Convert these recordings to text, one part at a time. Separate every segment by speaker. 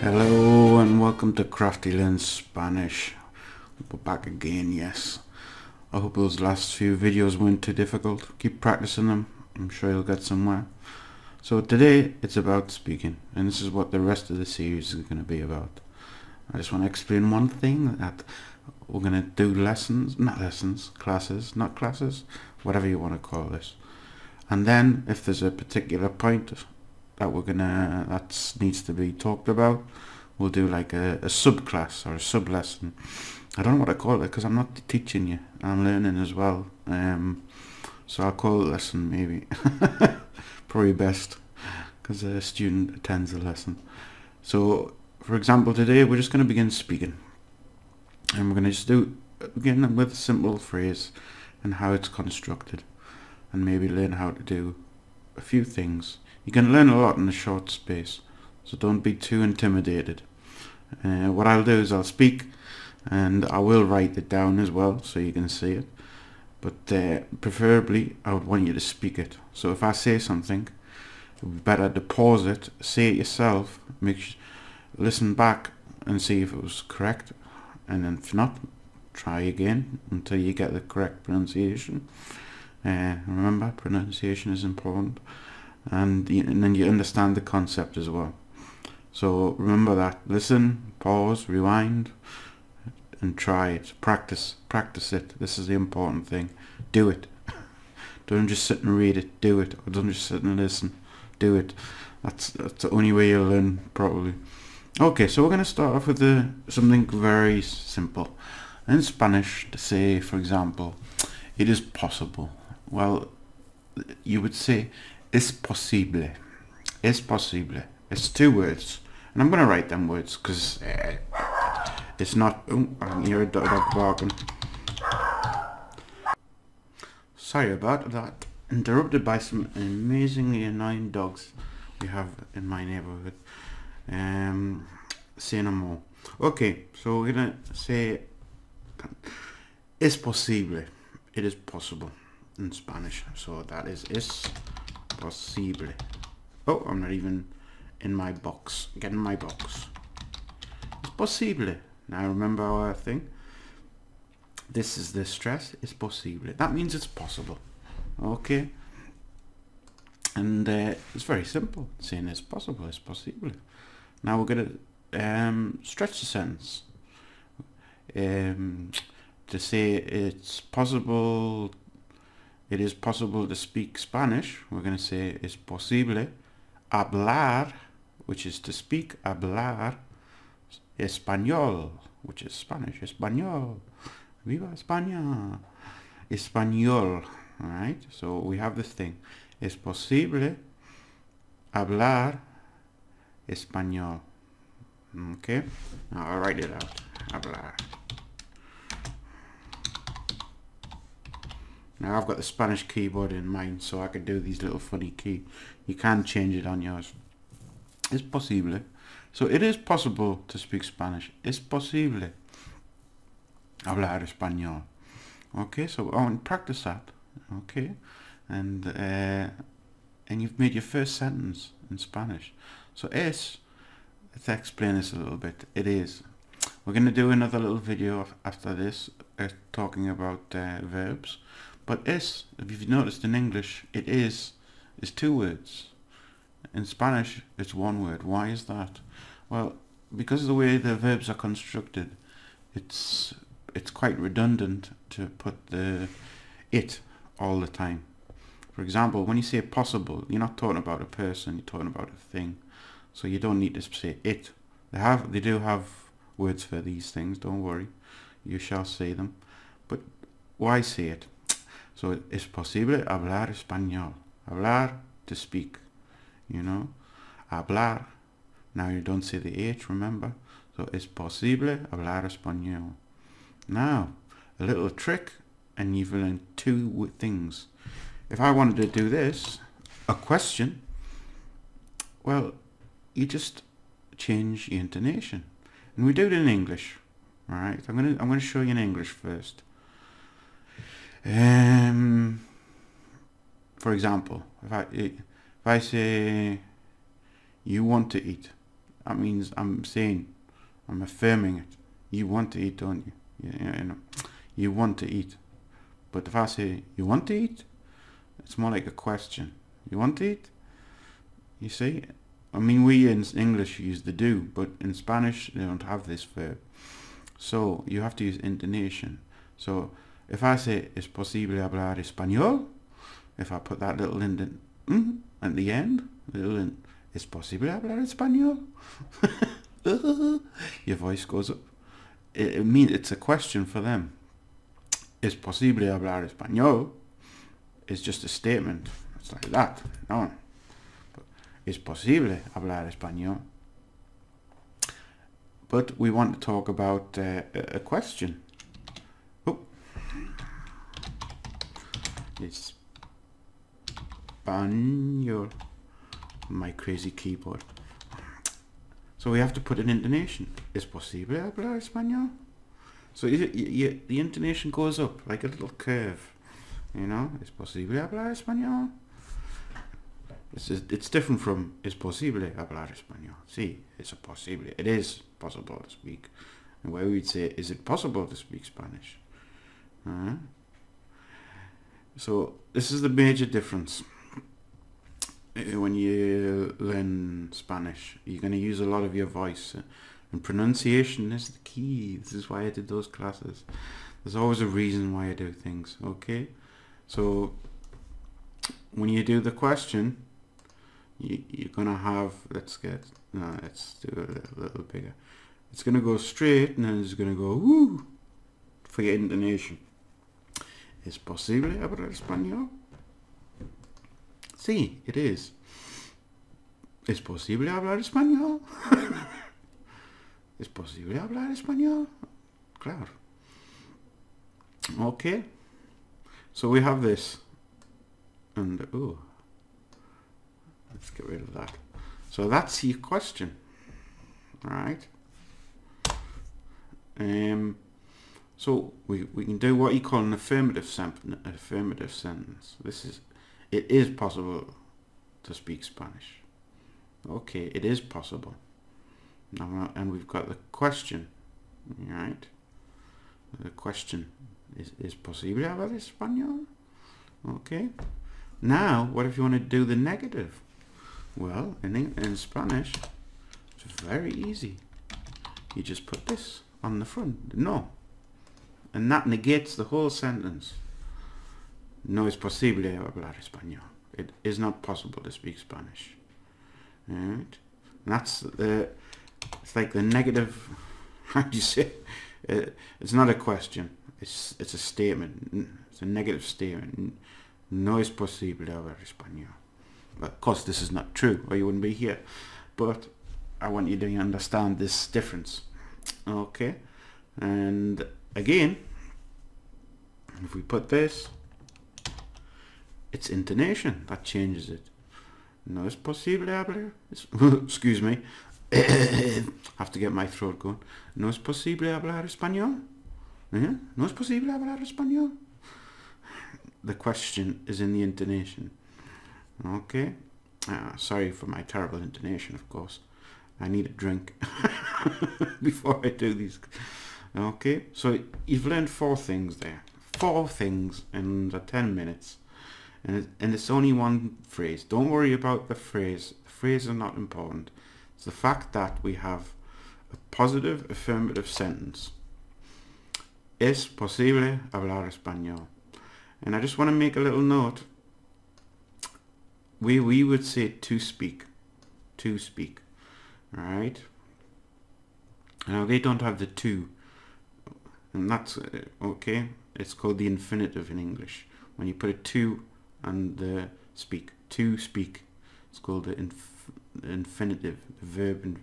Speaker 1: Hello and welcome to Crafty Learns Spanish. We're back again, yes. I hope those last few videos weren't too difficult. Keep practicing them. I'm sure you'll get somewhere. So today it's about speaking, and this is what the rest of the series is going to be about. I just want to explain one thing, that we're going to do classes, not classes, whatever you want to call this. And then if there's a particular point that needs to be talked about, we'll do like a subclass or a sub lesson. I don't know what I call it because I'm not teaching you, I'm learning as well. So I'll call it lesson maybe. Probably best because a student attends a lesson. So for example, today we're just going to begin speaking, and we're going to just begin with a simple phrase and how it's constructed, and maybe learn how to do a few things. You can learn a lot in a short space, so don't be too intimidated. What I'll do is I'll speak, and I will write it down as well so you can see it, but preferably I would want you to speak it. So if I say something, it would be better to pause it, say it yourself, listen back and see if it was correct, and then if not, try again until you get the correct pronunciation. Remember, pronunciation is important. And then you understand the concept as well. So remember that. Listen, pause, rewind, and try it. Practice it. This is the important thing. Do it. Don't just sit and read it. Do it. Or don't just sit and listen. Do it. That's the only way you'll learn properly. Okay, so we're going to start off with something very simple. In Spanish, to say, for example, it is possible. Well, you would say es posible. Es posible. It's two words, and I'm going to write them words because it's not. Oh, I can hear a dog barking. Sorry about that. Interrupted by some amazingly annoying dogs we have in my neighborhood. Say no more. Okay, so we're gonna say es posible. It is possible in Spanish. So that is es posible. Oh, I'm not even in my box. Get in my box. Es posible. Now remember our thing. This is the stress. Es posible. That means it's possible. Okay. And it's very simple. Saying it's possible. Es posible. Now we're going to stretch the sentence. To say it's possible. It is possible to speak Spanish. We're going to say es posible hablar, which is to speak, hablar español, which is Spanish, español. Viva España. Español. All right. So we have this thing. Es posible hablar español. Okay. Now I'll write it out. Hablar. Now I've got the Spanish keyboard in mind, so I could do these little funny key. You can change it on yours. Es posible. So it is possible to speak Spanish. Es posible hablar español. Okay, so I want to practice that. Okay, and you've made your first sentence in Spanish. So es, let's explain this a little bit. It is. We're going to do another little video after this, talking about verbs. But es, if you've noticed in English, it is two words. In Spanish, it's one word. Why is that? Well, because of the way the verbs are constructed, it's quite redundant to put the it all the time. For example, when you say possible, you're not talking about a person, you're talking about a thing. So you don't need to say it. They do have words for these things, don't worry. You shall say them. But why say it? So es posible hablar español. Hablar, to speak, you know. Hablar, now you don't say the H, remember. So es posible hablar español. Now, a little trick, and you've learned two things. If I wanted to do this, a question, well, you just change the intonation. And we do it in English. Alright, I'm gonna show you in English first. For example, if I say you want to eat, That means I'm saying, I'm affirming it. You want to eat, don't you? You know, you want to eat. But if I say, you want to eat? It's more like a question. You want to eat? You see? I mean, we in English use the do, but in Spanish they don't have this verb. So you have to use intonation. So if I say, ¿es posible hablar español? If I put that little indent at the end, ¿es posible hablar español? Your voice goes up. It means it's a question for them. ¿Es posible hablar español? It's just a statement. It's like that. No. But ¿es posible hablar español? But we want to talk about a question. Oh. Español. My crazy keyboard. So we have to put an intonation. ¿Es posible hablar español? So the intonation goes up like a little curve. You know, ¿es posible hablar español? It's different from ¿es posible hablar español? Sí, it's possible. It is possible to speak. And where we'd say, is it possible to speak Spanish? So this is the major difference. When you learn Spanish, you're going to use a lot of your voice. And pronunciation is the key. This is why I did those classes. There's always a reason why I do things, okay? So when you do the question, you're gonna have, let's do it a little bigger. It's gonna go straight and then it's gonna go woo for your intonation. ¿Es posible hablar español? Sí, it is. ¿Es posible hablar español? ¿Es posible hablar español? Claro. Okay. So we have this. And, let's get rid of that. So that's your question. Alright. So we can do what you call an affirmative sentence. It is possible to speak Spanish. Okay, it is possible. Now, and we've got the question. Right? The question is posible hablar español? Okay. Now, what if you want to do the negative? Well, in Spanish, it's very easy. You just put this on the front. No. And that negates the whole sentence. No es posible hablar español. It is not possible to speak Spanish. Right? And that's it's like the negative. How do you say? It's not a question. It's a statement. It's a negative statement. No es posible hablar español. Of course, this is not true, or you wouldn't be here. But I want you to understand this difference. Okay? And again, if we put this, it's intonation that changes it. No es posible hablar. Excuse me. Have to get my throat going. No es posible hablar español. No es posible hablar español. The question is in the intonation. Okay. Sorry for my terrible intonation, of course. I need a drink before I do these. Okay. So you've learned 4 things there. 4 things in the 10 minutes. And it's only one phrase. Don't worry about the phrase. The phrase is not important. It's the fact that we have a positive affirmative sentence. Es posible hablar español. And I just want to make a little note. We would say to speak. To speak. Alright? Now they don't have the to. And that's okay. It's called the infinitive in English. When you put a to and the speak. To speak. It's called the infinitive. The verb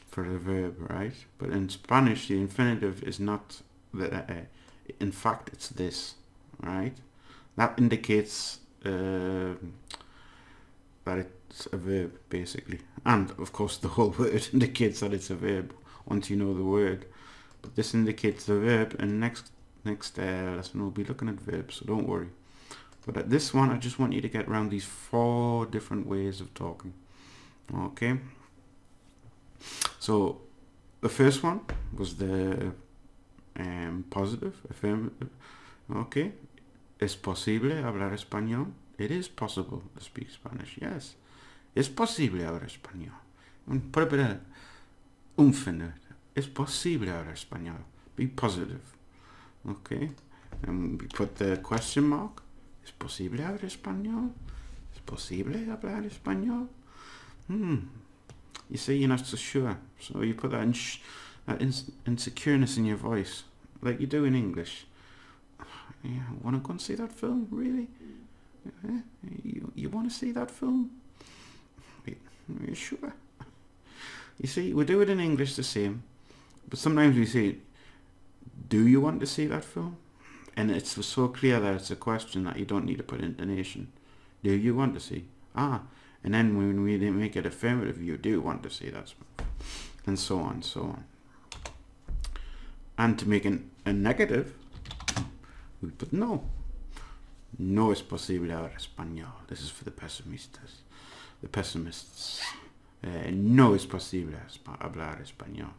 Speaker 1: for the verb, right? But in Spanish, the infinitive is not the. In fact, it's this, right? That indicates that it's a verb, basically. And, of course, the whole word indicates that it's a verb once you know the word. But this indicates the verb, and next lesson we'll be looking at verbs, so don't worry. But at this one, I just want you to get around these 4 different ways of talking. Okay? So the first one was the positive, affirmative. Okay. Es posible hablar español? It is possible to speak Spanish, yes. Es posible hablar español. Put a bit of oomph in it. Es posible hablar español. Be positive. Okay. And we put the question mark. Es posible hablar español? Es posible hablar español? You say you're not so sure. So you put that insecureness in your voice, like you do in English. Yeah, want to go and see that film? Really? Yeah? You want to see that film? Are you sure? You see, we do it in English the same, but sometimes we say, do you want to see that film? And it's so clear that it's a question that you don't need to put intonation. Do you want to see? And then when we make it affirmative, you do want to see that film. And so on, so on. And to make a negative, we put no. No es posible hablar español. This is for the pessimistas. The pessimists. No es posible hablar español.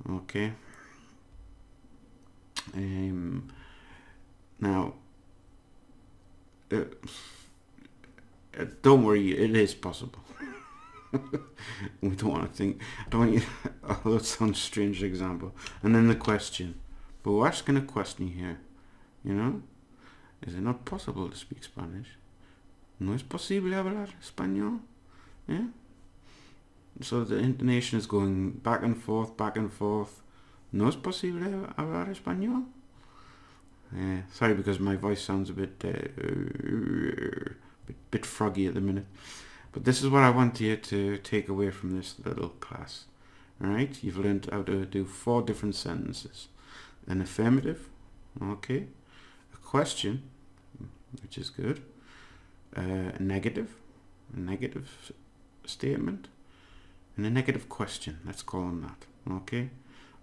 Speaker 1: Okay. Now, don't worry, it is possible. We don't want to think. Although it sounds a strange example. And then the question. But we're asking a question here. You know, is it not possible to speak Spanish? No es posible hablar español. Yeah. So the intonation is going back and forth, back and forth. No es posible hablar español. Sorry, because my voice sounds a bit froggy at the minute. But this is what I want you to take away from this little class. Alright, you've learned how to do 4 different sentences. An affirmative, okay. A question, which is good. A negative statement. And a negative question, let's call them that, okay.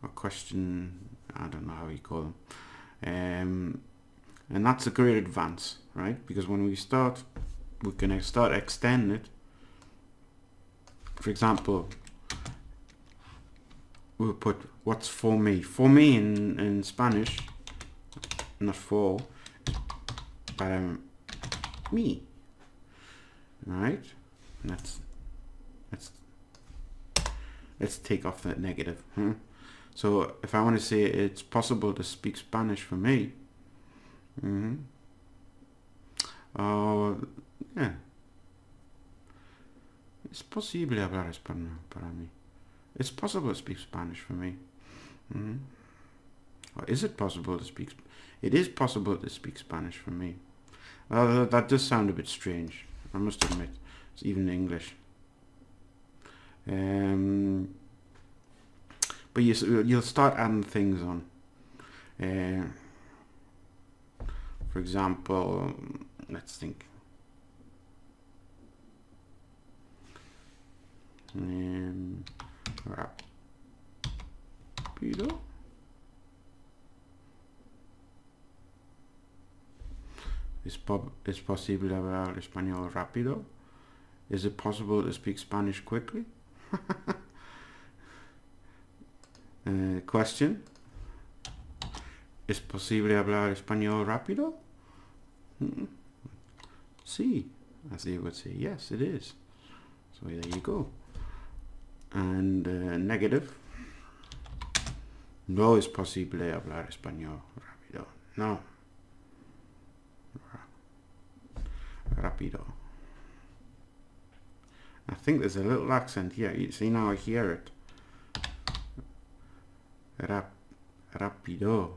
Speaker 1: A question, I don't know how you call them. And that's a great advance, right? Because when we start, we can start extending it. For example, we'll put what's for me. For me in Spanish, not for, para me. Right? Let's take off that negative. So if I want to say it's possible to speak Spanish for me, yeah, es posible hablar español para mí. It's possible to speak Spanish for me. Or is it possible to speak? It is possible to speak Spanish for me. Well, that does sound a bit strange, I must admit. It's even in English. But you'll start adding things on. For example, let's think. Rápido. Es posible hablar español rápido? Is it possible to speak Spanish quickly? Question. ¿Es posible hablar español rápido? Sí. As you would say, yes, it is. So there you go. And negative. No es posible hablar español rápido. No. Rápido. I think there's a little accent here. You see, now I hear it. Rápido.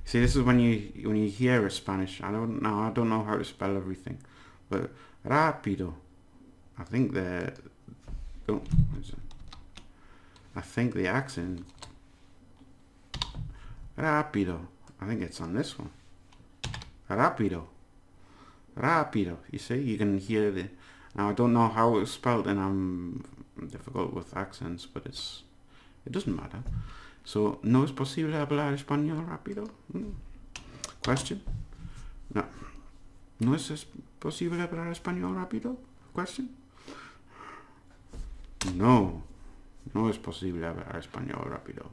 Speaker 1: See, this is when you hear a Spanish. I don't know how to spell everything, but rápido. I think the accent. Rápido. I think it's on this one. Rápido. Rápido. You see, you can hear the. Now I don't know how it's spelled, and I'm difficult with accents, but it doesn't matter. So, ¿no es posible hablar español rápido? Question? No. ¿No es posible hablar español rápido? Question? No. No es posible hablar español rápido.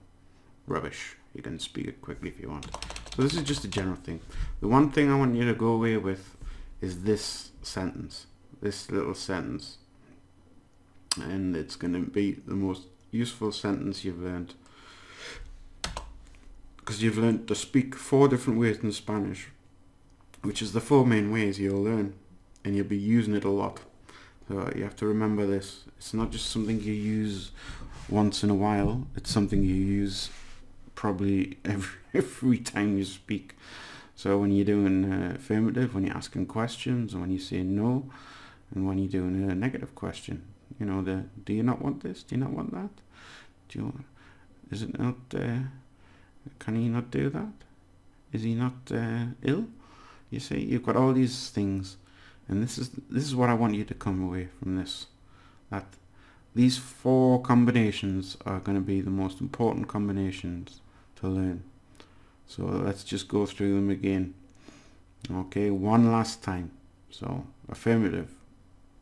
Speaker 1: Rubbish. You can speak it quickly if you want. So this is just a general thing. The one thing I want you to go away with is this sentence. This little sentence. And it's going to be the most useful sentence you've learned. Because you've learned to speak 4 different ways in Spanish, which is the 4 main ways you'll learn. And you'll be using it a lot. So you have to remember this. It's not just something you use once in a while. It's something you use probably every time you speak. So when you're doing affirmative, when you're asking questions, and when you say no, and when you're doing a negative question, you know, do you not want this? Do you not want that? Is it not? Can he not do that? Is he not ill? You see, you've got all these things, and this is what I want you to come away from this. That these 4 combinations are going to be the most important combinations to learn. So let's just go through them again. Okay, one last time. So affirmative,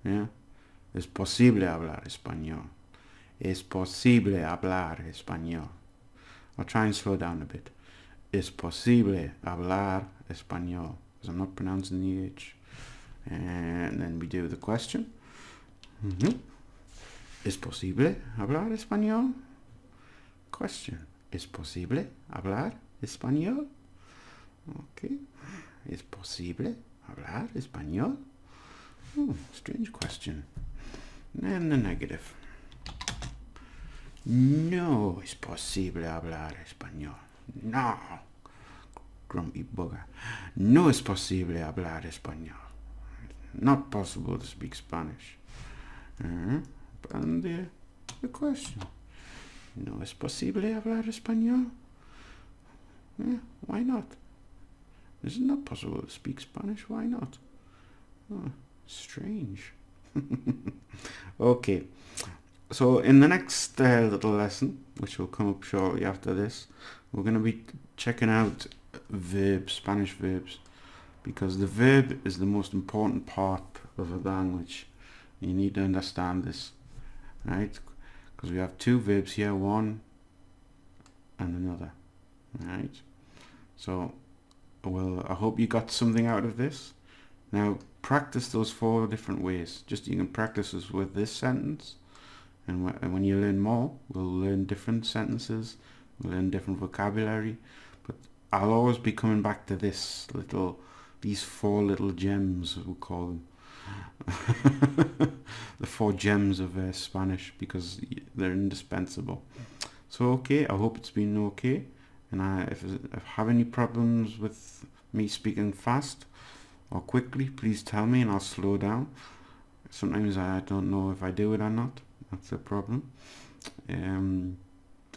Speaker 1: yeah. Es posible hablar español. Es posible hablar español. I'll try and slow down a bit. Es posible hablar español, because I'm not pronouncing the H. And then we do the question. ¿Es posible hablar español? Question. ¿Es posible hablar español? Okay. ¿Es posible hablar español? Strange question. And the negative. No es posible hablar español. No. Grumpy bugger. No es posible hablar español. Not possible to speak Spanish. And the question. No es posible hablar español. Why not? Is it not possible to speak Spanish? Why not? Oh, strange. Okay. So in the next little lesson, which will come up shortly after this, we're going to be checking out verbs, Spanish verbs, because the verb is the most important part of a language. You need to understand this, right? Because we have 2 verbs here, one and another, right? So, well, I hope you got something out of this. Now, practice those 4 different ways. Just you can practice this with this sentence, and when you learn more, we'll learn different sentences, we'll learn different vocabulary. But I'll always be coming back to these 4 little gems, we'll call them. The 4 gems of Spanish, because they're indispensable. So okay, I hope it's been okay. And if I have any problems with me speaking fast or quickly, please tell me and I'll slow down. Sometimes I don't know if I do it or not. That's the problem.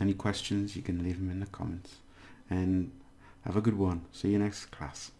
Speaker 1: Any questions, you can leave them in the comments. And have a good one. See you next class.